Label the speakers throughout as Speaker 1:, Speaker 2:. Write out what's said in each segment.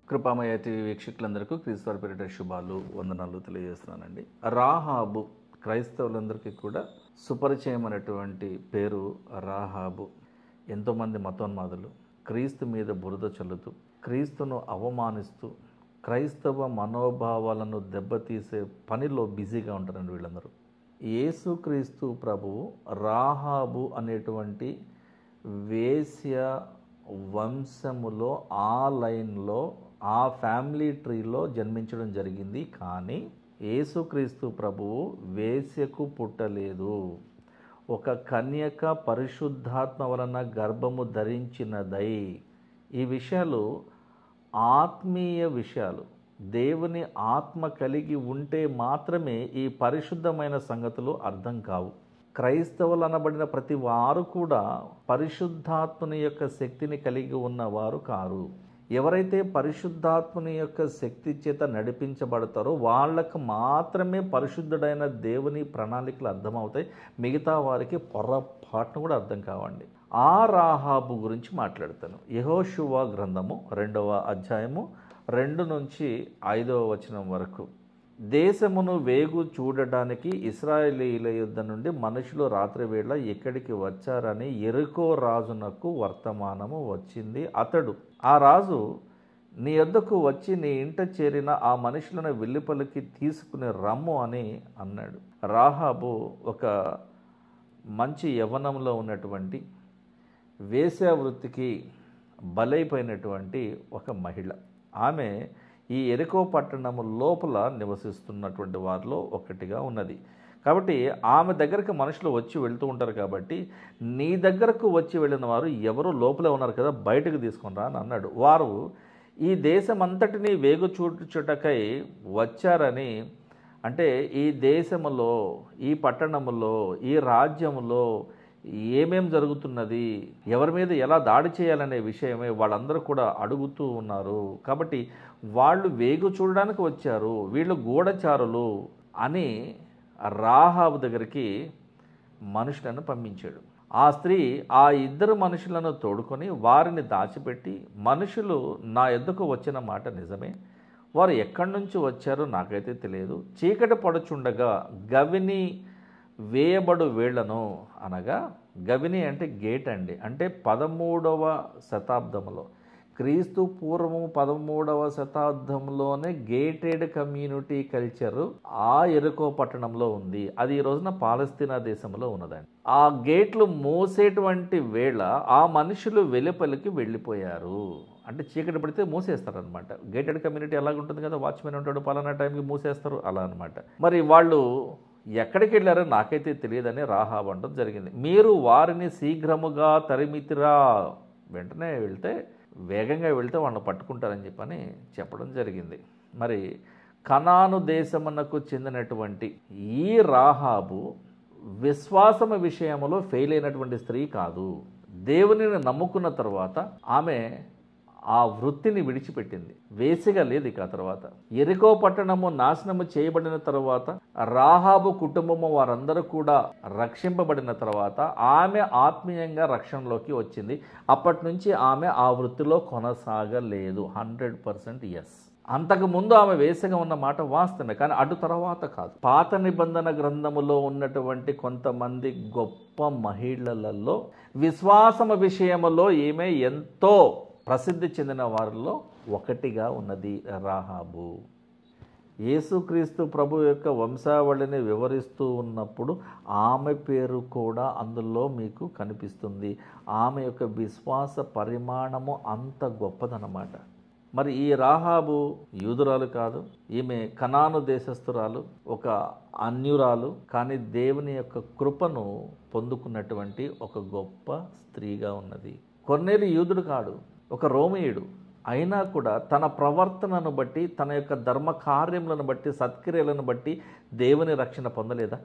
Speaker 1: కృపామయ TV వీక్షకులందరికీ క్రీస్తువారి పేరిట శుభాలు వందనాలు తెలియజేస్తున్నానండి. రాహాబు క్రైస్తవులందరికీ కూడా సుపరిచయమైనటువంటి పేరు రాహాబు. ఎంతోమంది మతోన్మాదులు క్రీస్తు మీద బురద చల్లుతూ, క్రీస్తును అవమానిస్తూ, క్రైస్తవ మనోభావాలను దెబ్బతీసే పనిలో బిజీగా ఉంటారండి వీళ్ళందరూ. యేసుక్రీస్తు ప్రభువు రాహాబు అనేటువంటి వేశ్య వంశములో, ఆ లైన్లో, ఆ ఫ్యామిలీ ట్రీలో జన్మించడం జరిగింది. కానీ యేసుక్రీస్తు ప్రభువు వేశ్యకు పుట్టలేదు. ఒక కన్యక పరిశుద్ధాత్మ వలన గర్భము ధరించినదై. ఈ విషయాలు ఆత్మీయ విషయాలు. దేవుని ఆత్మ కలిగి ఉంటే మాత్రమే ఈ పరిశుద్ధమైన సంగతులు అర్థం కావు. క్రైస్తవులు అనబడిన ప్రతి వారు కూడా పరిశుద్ధాత్మని యొక్క శక్తిని కలిగి ఉన్నవారు కారు. ఎవరైతే పరిశుద్ధాత్మని యొక్క శక్తి చేత నడిపించబడతారో వాళ్ళకు మాత్రమే పరిశుద్ధుడైన దేవుని ప్రణాళికలు అర్థమవుతాయి. మిగతా వారికి పొరపాటును కూడా అర్థం కావండి. ఆ రాహాబు గురించి మాట్లాడతాను. యెహోషువ గ్రంథము 2వ అధ్యాయము 2 నుంచి 5వ వచనం వరకు. దేశమును వేగు చూడడానికి ఇశ్రాయేలీయుల యుద్ధ నుండి మనుషులు రాత్రివేళ ఎక్కడికి వచ్చారని యెరికో రాజునకు వర్తమానము వచ్చింది. అతడు, ఆ రాజు, నీ యొద్దకు వచ్చి నీ ఇంట చేరిన ఆ మనుషులను వెల్లుపలికి తీసుకుని రమ్ము అని అన్నాడు. రాహాబు ఒక మంచి యవ్వనంలో ఉన్నటువంటి వేశ్యావృత్తికి బలైపోయినటువంటి ఒక మహిళ. ఆమె ఈ యెరికో పట్టణము లోపల నివసిస్తున్నటువంటి వారిలో ఒకటిగా ఉన్నది. కాబట్టి ఆమె దగ్గరికి మనుషులు వచ్చి వెళ్తూ ఉంటారు. కాబట్టి నీ దగ్గరకు వచ్చి వెళ్ళిన వారు ఎవరు లోపలే ఉన్నారు కదా, బయటకు తీసుకుని రా అని అన్నాడు. వారు ఈ దేశం అంతటినీ వేగు చూచుటకై వచ్చారని, అంటే ఈ దేశములో, ఈ పట్టణములో, ఈ రాజ్యములో ఏమేం జరుగుతున్నది, ఎవరి మీద ఎలా దాడి చేయాలనే విషయమే వాళ్ళందరూ కూడా అడుగుతూ ఉన్నారు. కాబట్టి వాళ్ళు వేగు చూడడానికి వచ్చారు, వీళ్ళు గూఢచారులు అని రాహాబు దగ్గరికి మనుషులను పంపించాడు. ఆ స్త్రీ ఆ 2 మనుషులను తోడుకొని వారిని దాచిపెట్టి, మనుషులు నా యొద్దకు వచ్చిన మాట నిజమే, వారు ఎక్కడి నుంచి వచ్చారో నాకైతే తెలియదు, చీకటి పడుచుండగా గవిని వేయబడు వేళ్లను, అనగా గవిని అంటే గేట్ అండి, అంటే 13వ శతాబ్దంలో, క్రీస్తు పూర్వము 13వ శతాబ్దంలోనే గేటెడ్ కమ్యూనిటీ కల్చరు ఆ యెరికో పట్టణంలో ఉంది. అది ఈ రోజున పాలస్తీనా దేశంలో ఉన్నదండి. ఆ గేట్లు మూసేటువంటి వేళ ఆ మనుషులు వెలుపలికి వెళ్ళిపోయారు. అంటే చీకటి పడితే మూసేస్తారనమాట. గేటెడ్ కమ్యూనిటీ అలాగుంటుంది కదా, వాచ్మెన్ ఉంటాడు, పలానా టైంకి మూసేస్తారు, అలా అనమాట. మరి వాళ్ళు ఎక్కడికి వెళ్ళారో నాకైతే తెలియదని రాహాబు అనడం జరిగింది. మీరు వారిని శీఘ్రముగా తరిమితిరా, వెంటనే వెళ్తే, వేగంగా వెళ్తే వాళ్ళని పట్టుకుంటారని చెప్పడం జరిగింది. మరి కనాను దేశమునకు చెందినటువంటి ఈ రాహాబు విశ్వాసము విషయంలో ఫెయిల్ అయినటువంటి స్త్రీ కాదు. దేవునిని నమ్ముకున్న తర్వాత ఆమె ఆ వృత్తిని విడిచిపెట్టింది. వేసిగా లేదు ఇక. ఆ తర్వాత యెరికో పట్టణము నాశనము చేయబడిన తర్వాత, రాహాబు కుటుంబము వారందరూ కూడా రక్షింపబడిన తర్వాత ఆమె ఆత్మీయంగా రక్షణలోకి వచ్చింది. అప్పటి నుంచి ఆమె ఆ వృత్తిలో కొనసాగలేదు. 100% ఎస్. అంతకుముందు ఆమె వేసగా ఉన్న మాట వాస్తవమే, కానీ అటు తర్వాత కాదు. పాత నిబంధన గ్రంథములో ఉన్నటువంటి కొంతమంది గొప్ప మహిళలలో విశ్వాసము విషయములో ఈమె ఎంతో ప్రసిద్ధి చెందిన వారిలో ఒకటిగా ఉన్నది రాహాబు. యేసుక్రీస్తు ప్రభు యొక్క వంశావళిని వివరిస్తూ ఉన్నప్పుడు ఆమె పేరు కూడా అందులో మీకు కనిపిస్తుంది. ఆమె యొక్క విశ్వాస పరిమాణము అంత గొప్పదన్నమాట. మరి ఈ రాహాబు యూదురాలు కాదు, ఈమె కనాను దేశస్థురాలు, ఒక అన్యురాలు, కానీ దేవుని యొక్క కృపను పొందుకున్నటువంటి ఒక గొప్ప స్త్రీగా ఉన్నది. కొర్నేలి యూదుడు కాడు, ఒక రోమీయుడు. అయినా కూడా తన ప్రవర్తనను బట్టి, తన యొక్క ధర్మ కార్యములను బట్టి, సత్క్రియలను బట్టి దేవుని రక్షణ పొందలేదా?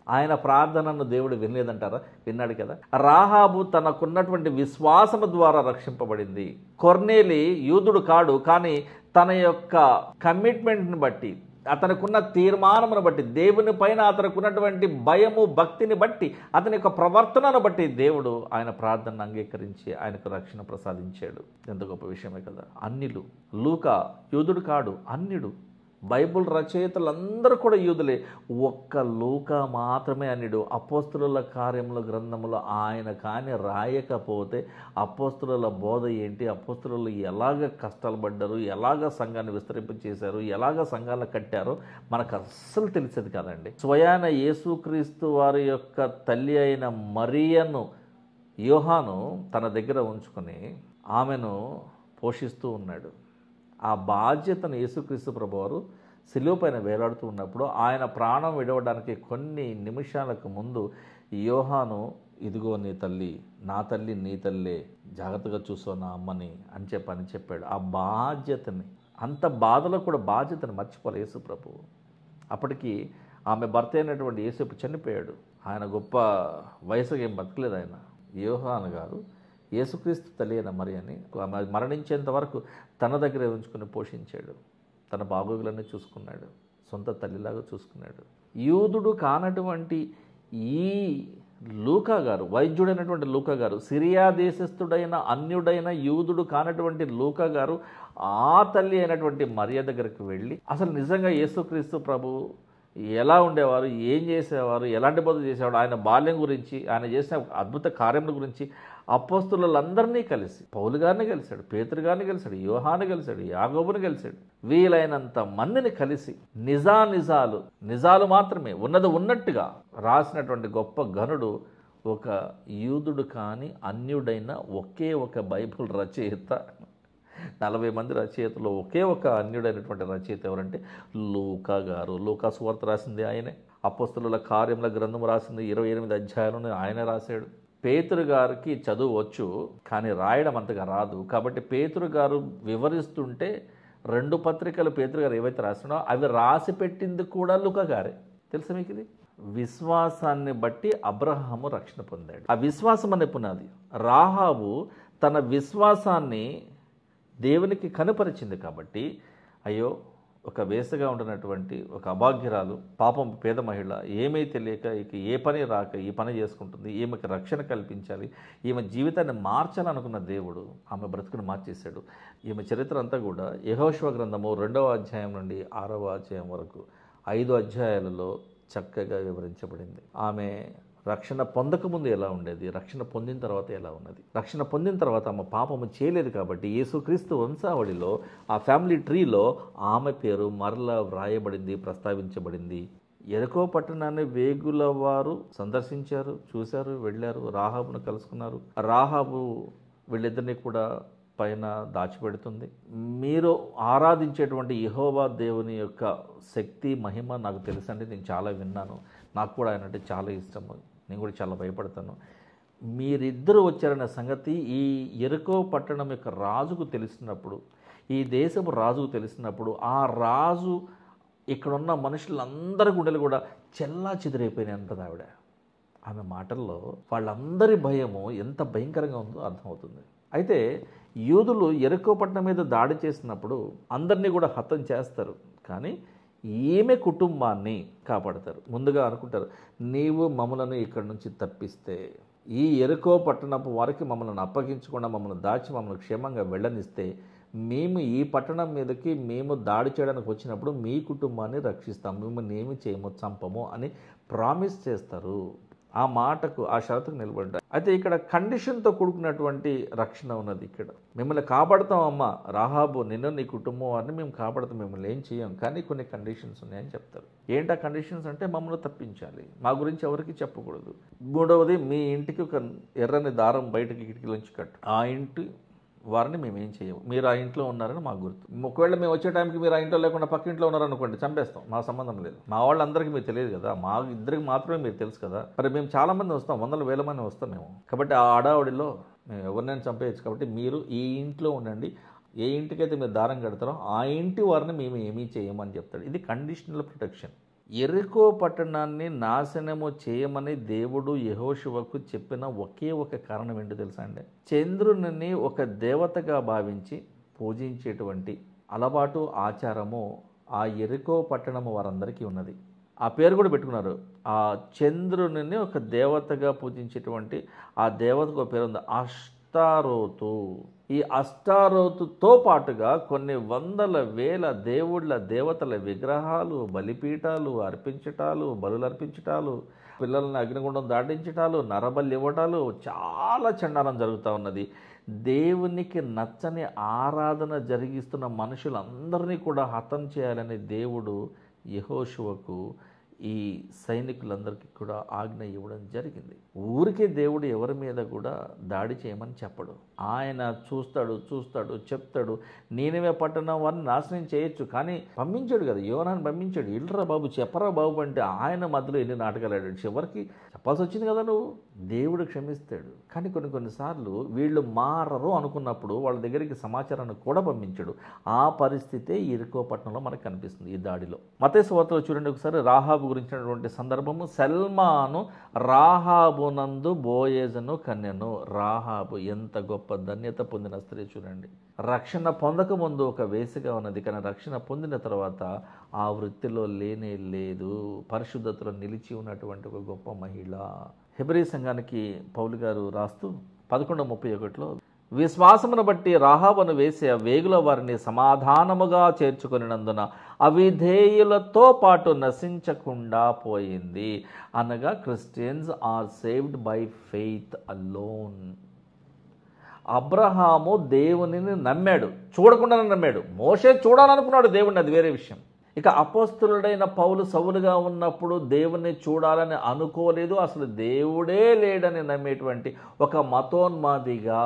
Speaker 1: ఆయన ప్రార్థనను దేవుడు వినలేదంటారా? విన్నాడు కదా. రాహాబు తనకున్నటువంటి విశ్వాసము ద్వారా రక్షింపబడింది. కొర్నేలి యూదుడు కాడు, కానీ తన యొక్క కమిట్మెంట్ని బట్టి, అతనికున్న తీర్మానమును బట్టి, దేవుని పైన అతనికున్నటువంటి భయము భక్తిని బట్టి, అతని యొక్క ప్రవర్తనను బట్టి దేవుడు ఆయన ప్రార్థనను అంగీకరించి ఆయనకు రక్షణ ప్రసాదించాడు. ఎంత గొప్ప విషయమే కదా. అన్యులు, లూకా యూదుడు కాడు, అన్యుడు. బైబిల్ రచయితలందరూ కూడా యూదులే, ఒక్క లూకా మాత్రమే అన్యుడు. అపోస్తుల కార్యముల గ్రంథములో ఆయన కానీ రాయకపోతే అపోస్తుల బోధ ఏంటి, అపోస్తులు ఎలాగ కష్టాలు పడ్డారు, ఎలాగ సంఘాన్ని విస్తరింపచేశారు, ఎలాగ సంఘాలను కట్టారో మనకు అస్సలు తెలిసేది కాదండి. స్వయాన యేసుక్రీస్తు వారి యొక్క తల్లి అయిన మరియను యోహాను తన దగ్గర ఉంచుకొని ఆమెను పోషిస్తూ ఉన్నాడు. ఆ బాధ్యతను యేసుక్రీస్తు ప్రభువారు శిలువ పైన వేలాడుతూ ఉన్నప్పుడు ఆయన ప్రాణం విడవడానికి కొన్ని నిమిషాలకు ముందు యోహాను, ఇదిగో నీ తల్లి, నా తల్లి నీ తల్లే, జాగ్రత్తగా చూసో నా అమ్మని అని చెప్పాడు. ఆ బాధ్యతని, అంత బాధలో కూడా బాధ్యతను మర్చిపోలే యేసు ప్రభు. అప్పటికి ఆమె భర్త అయినటువంటి యేసేపు చనిపోయాడు. ఆయన గొప్ప వయసుగా ఏం బతకలేదు. ఆయన యోహాను గారు యేసుక్రీస్తు తల్లి అయిన మరియని మరణించేంత వరకు తన దగ్గరే ఉంచుకుని పోషించాడు. తన బాగోగులన్నీ చూసుకున్నాడు, సొంత తల్లిలాగా చూసుకున్నాడు. యూదుడు కానటువంటి ఈ లూకా గారు, వైద్యుడైనటువంటి లూకా గారు, సిరియా దేశస్థుడైన అన్యుడైన యూదుడు కానటువంటి లూకా గారు ఆ తల్లి అయినటువంటి మరియ దగ్గరికి వెళ్ళి అసలు నిజంగా యేసుక్రీస్తు ప్రభు ఎలా ఉండేవారు, ఏం చేసేవారు, ఎలాంటి బోధ చేసేవాడు, ఆయన బాల్యం గురించి, ఆయన చేసిన అద్భుత కార్యముల గురించి అపోస్తులందరినీ కలిసి, పౌలు గారిని కలిశాడు, పేతురు గారిని కలిశాడు, యోహాను కలిశాడు, యాకోబుని కలిశాడు. వీలైనంత మందిని కలిసి నిజాలు మాత్రమే ఉన్నది ఉన్నట్టుగా రాసినటువంటి గొప్ప ఘనుడు ఒక యూదుడు కాని అన్యుడైన ఒకే ఒక బైబిల్ రచయిత. 40 మంది రచయితలు ఒకే ఒక అన్యుడైనటువంటి రచయిత ఎవరంటే లూకా గారు. లూకా సువార్త రాసింది ఆయనే. అపోస్తలుల కార్యముల గ్రంథం రాసింది 28 అధ్యాయాలను ఆయన రాశాడు. పేతురు గారికి చదువు వచ్చు, కానీ రాయడం అంతగా రాదు. కాబట్టి పేతురు గారు వివరిస్తుంటే 2 పత్రికలు పేతురు గారు ఏవైతే రాసినో అవి రాసి పెట్టింది కూడా లూకా గారే. తెలుసా మీకు ఇది? విశ్వాసాన్ని బట్టి అబ్రహాము రక్షణ పొందాడు. ఆ విశ్వాసం అనే పునాది. రాహాబు తన విశ్వాసాన్ని దేవునికి కనుపరిచింది కాబట్టి, అయ్యో ఒక వేసగా ఉంటున్నటువంటి ఒక అభాగ్యురాలు, పాపం పేద మహిళ, ఏమీ తెలియక ఇక ఏ పని రాక ఈ పని చేసుకుంటుంది, ఈమెకి రక్షణ కల్పించాలి, ఈమె జీవితాన్ని మార్చాలనుకున్న దేవుడు ఆమె బ్రతుకుని మార్చేశాడు. ఈమె చరిత్ర అంతా కూడా యెహోషువ గ్రంథము 2వ అధ్యాయం నుండి 6వ అధ్యాయం వరకు 5 అధ్యాయాలలో చక్కగా వివరించబడింది. ఆమె రక్షణ పొందకముందు ఎలా ఉండేది, రక్షణ పొందిన తర్వాత ఎలా ఉన్నది. రక్షణ పొందిన తర్వాత ఆమె పాపము చేయలేదు కాబట్టి యేసుక్రీస్తు వంశావళిలో, ఆ ఫ్యామిలీ ట్రీలో ఆమె పేరు మరలా వ్రాయబడింది, ప్రస్తావించబడింది. యెరికో పట్టణాన్ని వేగుల వారు సందర్శించారు, చూశారు, వెళ్ళారు, రాహాబును కలుసుకున్నారు. రాహాబు వీళ్ళిద్దరినీ కూడా పైన దాచిపెడుతుంది. మీరు ఆరాధించేటువంటి యెహోవా దేవుని యొక్క శక్తి మహిమ నాకు తెలుసండి, నేను చాలా విన్నాను, నాకు కూడా ఆయన అంటే చాలా ఇష్టము, నేను కూడా చాలా భయపడతాను. మీరిద్దరూ వచ్చారన్న సంగతి ఈ యెరికో పట్టణం యొక్క రాజుకు తెలిసినప్పుడు, ఈ దేశపు రాజుకు తెలిసినప్పుడు, ఆ రాజు ఇక్కడున్న మనుషులందరి గుండెలు కూడా చెల్లా చెదిరైపోయినాయి అంటది ఆవిడ. ఆమె మాటల్లో వాళ్ళందరి భయము ఎంత భయంకరంగా ఉందో అర్థమవుతుంది. అయితే యూదులు యెరికో పట్టణం మీద దాడి చేసినప్పుడు అందరినీ కూడా హతం చేస్తారు, కానీ ఈమె కుటుంబాన్ని కాపాడతారు. ముందుగా అనుకుంటారు, నీవు మమ్మలను ఇక్కడి నుంచి తప్పిస్తే, ఈ యెరికో పట్టణపు వారికి మమ్మల్ని అప్పగించకుండా మమ్మల్ని దాచి మమ్మల్ని క్షేమంగా వెళ్ళనిస్తే, మేము ఈ పట్టణం మీదకి మేము దాడి చేయడానికి వచ్చినప్పుడు మీ కుటుంబాన్ని రక్షిస్తాం, మిమ్మల్ని ఏమి చేయము, చంపము అని ప్రామిస్ చేస్తారు. ఆ మాటకు, ఆ షరతుకు నిలబడ్డారు. అయితే ఇక్కడ కండిషన్తో కూడుకున్నటువంటి రక్షణ ఉన్నది. ఇక్కడ మిమ్మల్ని కాపాడుతాం అమ్మ రాహాబు, నిన్ను నీ కుటుంబం వారిని మేము కాపాడుతాం, మిమ్మల్ని ఏం చేయం, కానీ కొన్ని కండిషన్స్ ఉన్నాయని చెప్తారు. ఏంటి ఆ కండిషన్స్ అంటే, మమ్మల్ని తప్పించాలి, మా గురించి ఎవరికి చెప్పకూడదు. 3వది, మీ ఇంటికి ఒక ఎర్రని దారం బయటకి కిటికీలోంచి కట్టు, ఆ ఇంటి వారిని మేము ఏం చేయము, మీరు ఆ ఇంట్లో ఉన్నారని మాకు గుర్తు. ఒకవేళ మేము వచ్చే టైంకి మీరు ఆ ఇంట్లో లేకుండా పక్క ఇంట్లో ఉన్నారనుకోండి, చంపేస్తాం, మా సంబంధం లేదు. మా వాళ్ళందరికీ మీరు తెలియదు కదా, మా ఇద్దరికి మాత్రమే మీరు తెలుసు కదా. మరి మేము చాలామంది వస్తాం, 100,000 మంది వస్తాం మేము. కాబట్టి ఆ అడావుడిలో మేము ఎవరినైనా చంపేయచ్చు. కాబట్టి మీరు ఈ ఇంట్లో ఉండండి, ఏ ఇంటికైతే మీరు దారం కడతారో ఆ ఇంటి వారిని మేము ఏమీ చేయమని చెప్తాడు. ఇది కండిషనల్ ప్రొటెక్షన్. యెరికో పట్టణాన్ని నాశనము చేయమని దేవుడు యెహోషువకు చెప్పిన ఒకే ఒక కారణం ఏంటో తెలుసా అండి? చంద్రుని ఒక దేవతగా భావించి పూజించేటువంటి అలవాటు, ఆచారము ఆ యెరికో పట్టణము వారందరికీ ఉన్నది. ఆ పేరు కూడా పెట్టుకున్నారు. ఆ చంద్రునిని ఒక దేవతగా పూజించేటువంటి ఆ దేవతకు ఒక పేరు ఉంది, అష్టారోతు. ఈ అష్టారోతుతో పాటుగా కొన్ని వందల వేల దేవుళ్ళ దేవతల విగ్రహాలు, బలిపీఠాలు అర్పించటాలు, బలులు అర్పించటాలు, పిల్లల్ని అగ్నిగుండం దాటించటాలు, నరబలి ఇవ్వటాలు, చాలా చండాలం జరుగుతూ ఉన్నది. దేవునికి నచ్చని ఆరాధన జరిగిస్తున్న మనుషులందరినీ కూడా హతం చేయాలని దేవుడు యెహోషువకు ఈ సైనికులందరికీ కూడా ఆజ్ఞ ఇవ్వడం జరిగింది. ఊరికే దేవుడు ఎవరి మీద కూడా దాడి చేయమని చెప్పడు. ఆయన చూస్తాడు, చెప్తాడు. నీనెవే పట్టణం వారిని నాశనం చేయొచ్చు, కానీ పంపించాడు కదా, యోనాని పంపించాడు. ఇల్లురా బాబు, చెప్పరా బాబు అంటే ఆయన మధ్యలో ఎన్ని నాటకాలు ఆడాడు. చివరికి చెప్పాల్సి వచ్చింది కదా నువ్వు. దేవుడు క్షమిస్తాడు, కానీ కొన్నిసార్లు వీళ్ళు మారరు అనుకున్నప్పుడు వాళ్ళ దగ్గరికి సమాచారాన్ని కూడా పంపించాడు. ఆ పరిస్థితే యెరికో పట్టణంలో మనకు కనిపిస్తుంది ఈ దాడిలో. మత్తయి సువార్తలో చూడండి ఒకసారి రాహాబు గురించినటువంటి సందర్భము. సల్మాను రాహాబునందు బోయేజును కన్యను. రాహాబు ఎంత గొప్ప ధన్యత పొందిన స్త్రీ చూడండి. రక్షణ పొందక ముందు ఒక వేసిగా ఉన్నది, కానీ రక్షణ పొందిన తర్వాత ఆ వృత్తిలో లేనే లేదు. పరిశుద్ధతలో నిలిచి ఉన్నటువంటి ఒక గొప్ప మహిళ. హెబ్రీ సంఘానికి పౌలు గారు రాస్తూ 11:31 విశ్వాసమును బట్టి రాహాబును వేసే వేగుల వారిని సమాధానముగా చేర్చుకొనినందున అవిధేయులతో పాటు నశించకుండా పోయింది. అనగా Christians are saved by faith alone. Abraham దేవునిని నమ్మాడు, చూడకుండానే నమ్మాడు. మోషే చూడాలనుకున్నాడు దేవుణ్ణి, అది వేరే విషయం. ఇక అపోస్తలుడైన పౌలు సౌలుగా ఉన్నప్పుడు దేవుణ్ణి చూడాలని అనుకోలేదు, అసలు దేవుడే లేడని నమ్మేటువంటి ఒక మతోన్మాదిగా,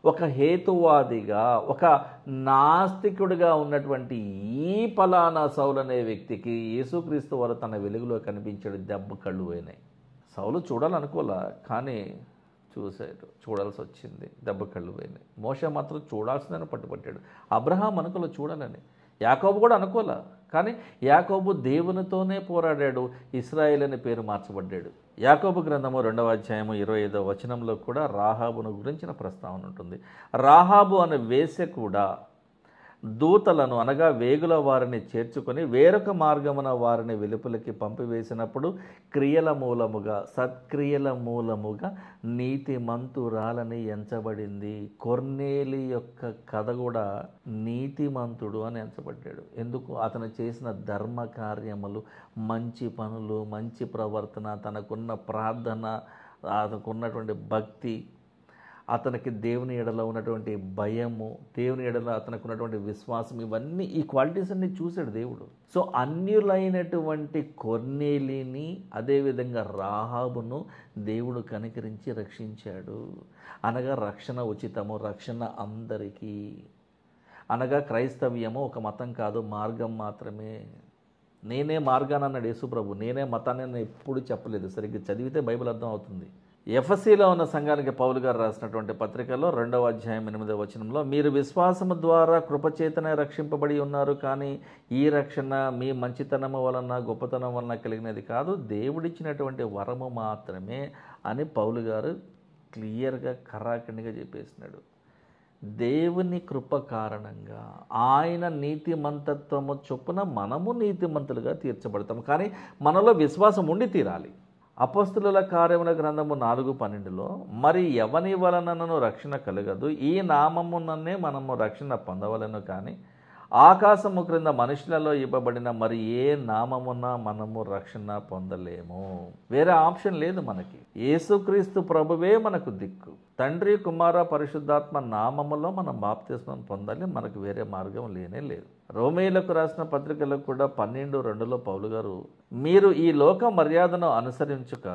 Speaker 1: ఒక హేతువాదిగా, ఒక నాస్తికుడిగా ఉన్నటువంటి ఈ ఫలానా సౌలు అనే వ్యక్తికి యేసుక్రీస్తు వారు తన వెలుగులో కనిపించాడు. దెబ్బ కళ్ళు పోయినాయి. సౌలు చూడాలనుకోలే, కానీ చూడాల్సి వచ్చింది. దెబ్బ కళ్ళు పోయినాయి. మోషే మాత్రం చూడాల్సిందని పట్టుపట్టాడు. అబ్రహాం అనుకోలే చూడాలని, యాకోబు కూడా అనుకోలే, కానీ యాకోబు దేవునితోనే పోరాడాడు. ఇశ్రాయేల్ అనే పేరు మార్చబడ్డాడు. యాకోబు గ్రంథము 2వ అధ్యాయము 25వ వచనంలో కూడా రాహాబును గురించిన ప్రస్తావన ఉంటుంది. రాహాబు అనే వేశ్య కూడా దూతలను అనగా వేగుల వారిని చేర్చుకొని వేరొక మార్గమున వారిని వెలుపలికి పంపివేసినప్పుడు క్రియల మూలముగా, సత్క్రియల మూలముగా నీతిమంతురాలని ఎంచబడింది. కొర్నేలి యొక్క కథ కూడా నీతిమంతుడు అని ఎంచబడ్డాడు. ఎందుకు? అతను చేసిన ధర్మ కార్యములు, మంచి పనులు, మంచి ప్రవర్తన, తనకున్న ప్రార్థన, అతనుకున్నటువంటి భక్తి, అతనికి దేవుని ఎడల ఉన్నటువంటి భయము, దేవుని ఎడల అతనికి ఉన్నటువంటి విశ్వాసం, ఇవన్నీ ఈ క్వాలిటీస్ అన్ని చూశాడు దేవుడు. సో అన్యులైనటువంటి కొర్నేలిని, అదేవిధంగా రాహాబును దేవుడు కనికరించి రక్షించాడు. అనగా రక్షణ ఉచితము, రక్షణ అందరికీ. అనగా క్రైస్తవ్యము ఒక మతం కాదు, మార్గం మాత్రమే. నేనే మార్గాన్ని అన్నాడు యేసుప్రభు. నేనే మతాన్ని అని ఎప్పుడు చెప్పలేదు. సరిగ్గా చదివితే బైబిల్ అర్థం అవుతుంది. ఎఫెసీలో ఉన్న సంఘానికి పౌలు గారు రాసినటువంటి పత్రికలో 2వ అధ్యాయం 8వ వచనంలో మీరు విశ్వాసము ద్వారా కృపచేతనే రక్షింపబడి ఉన్నారు, కానీ ఈ రక్షణ మీ మంచితనము వలన, గొప్పతనం వలన కలిగినది కాదు, దేవుడిచ్చినటువంటి వరము మాత్రమే అని పౌలు గారు క్లియర్గా కరాఖండిగా చెప్పేసినాడు. దేవుని కృప కారణంగా, ఆయన నీతిమంతత్వము చొప్పున మనము నీతిమంతులుగా తీర్చబడతాము, కానీ మనలో విశ్వాసం ఉండి తీరాలి. అపోస్తలుల కార్యముల గ్రంథము 4:12 మరి ఎవని వలనను రక్షణ కలగదు, ఈ నామముననే మనము రక్షణ పొందవలను, కానీ ఆకాశము క్రింద మనుషులలో ఇవ్వబడిన మరి ఏ నామమున మనము రక్షణ పొందలేము. వేరే ఆప్షన్ లేదు మనకి. యేసుక్రీస్తు ప్రభువే మనకు దిక్కు. తండ్రి, కుమార, పరిశుద్ధాత్మ నామములో మనం బాప్తిస్మం పొందాలి. మనకు వేరే మార్గం లేనే లేదు. రోమీయులకు రాసిన పత్రికలకు కూడా 12:2 పౌలు గారు మీరు ఈ లోక మర్యాదను అనుసరించుక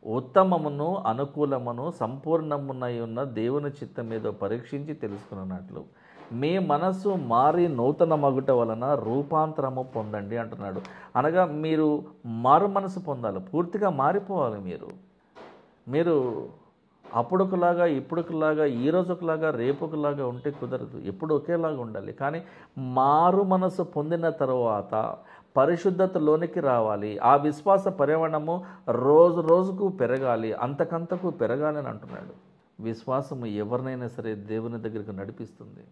Speaker 1: ఉత్తమమును, అనుకూలమును, సంపూర్ణమునై ఉన్న దేవుని చిత్తం మీద పరీక్షించి తెలుసుకున్నట్లు మీ మనస్సు మారి నూతన మగుట వలన రూపాంతరము పొందండి అంటున్నాడు. అనగా మీరు మారు మనసు పొందాలి, పూర్తిగా మారిపోవాలి. మీరు అప్పుడుకులాగా, ఇప్పుడుకులాగా, ఈ రోజుకులాగా, రేపుకులాగా ఉంటే కుదరదు. ఎప్పుడు ఒకేలాగా ఉండాలి. కానీ మారు మనసు పొందిన తర్వాత పరిశుద్ధతలోనికి రావాలి. ఆ విశ్వాస పరిమాణము రోజు రోజుకు పెరగాలి, అంతకంతకు పెరగాలి అని అంటున్నాడు. విశ్వాసము ఎవరినైనా సరే దేవుని దగ్గరికి నడిపిస్తుంది.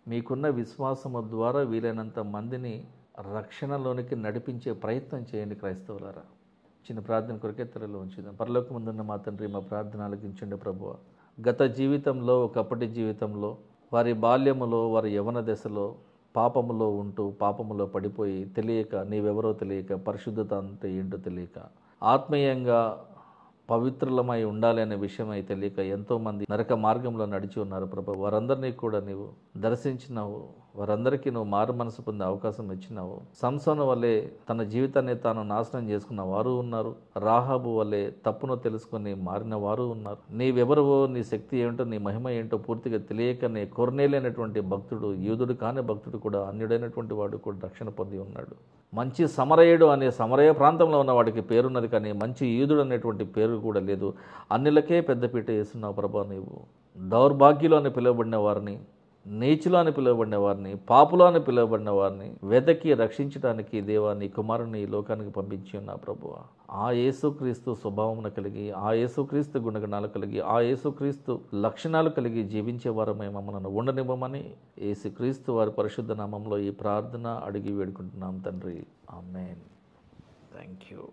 Speaker 1: మీకున్న విశ్వాసము ద్వారా వీలైనంత మందిని రక్షణలోనికి నడిపించే ప్రయత్నం చేయండి క్రైస్తవులారా. చిన్న ప్రార్థన కొరకే తెరలో ఉంచుదాం. పరలోకమందున్న మా తండ్రి, మా ప్రార్థన ఆలకించండి ప్రభువా. గత జీవితంలో, ఒకప్పటి జీవితంలో, వారి బాల్యములో, వారి యవ్వన దశలో పాపములో ఉంటూ పాపములో పడిపోయి తెలియక, నీవెవరో తెలియక, పరిశుద్ధత అంటే ఏంటో తెలియక, ఆత్మీయంగా పవిత్రులమై ఉండాలి అనే విషయమై తెలియక ఎంతోమంది నరక మార్గంలో నడిచి ఉన్నారు ప్రభు. వారందరినీ కూడా నీవు దర్శించినావు. వారందరికీ నువ్వు మారు మనసు పొందే అవకాశం ఇచ్చినావు. సంసోను వల్లే తన జీవితాన్ని తాను నాశనం చేసుకున్న వారు ఉన్నారు. రాహాబు వల్లే తప్పును తెలుసుకొని మారిన వారు ఉన్నారు. నీవెవరవో, నీ శక్తి ఏంటో, నీ మహిమ ఏంటో పూర్తిగా తెలియకనే కొర్నేలైనటువంటి భక్తుడు, యూదుడు కాని భక్తుడు కూడా, అన్యుడైనటువంటి వాడు కూడా రక్షణ పొంది ఉన్నాడు. మంచి సమరయుడు అనే సమరయ ప్రాంతంలో ఉన్న వాడికి పేరున్నది, కానీ మంచి యూదుడు అనేటువంటి పేరు కూడా లేదు. అన్నిలకే పెద్దపీట వేస్తున్నావు ప్రభా. నీవు దౌర్భాగ్యులు అని పిలువబడిన వారిని, నీచులు అని పిలువబడిన వారిని, పాపులు అని పిలువబడిన వారిని వెదకి రక్షించడానికి దేవా నీ కుమారుని ఈ లోకానికి పంపించి ఉన్నా ప్రభువ. ఆ యేసుక్రీస్తు స్వభావమును కలిగి, ఆ యేసుక్రీస్తు గుణగణాలు కలిగి, ఆ యేసుక్రీస్తు లక్షణాలు కలిగి జీవించే వారమే మమ్మల్ని ఉండనివ్వమని యేసుక్రీస్తు వారి పరిశుద్ధ నామంలో ఈ ప్రార్థన అడిగి వేడుకుంటున్నాం తండ్రి. ఆమేన్. Thank you.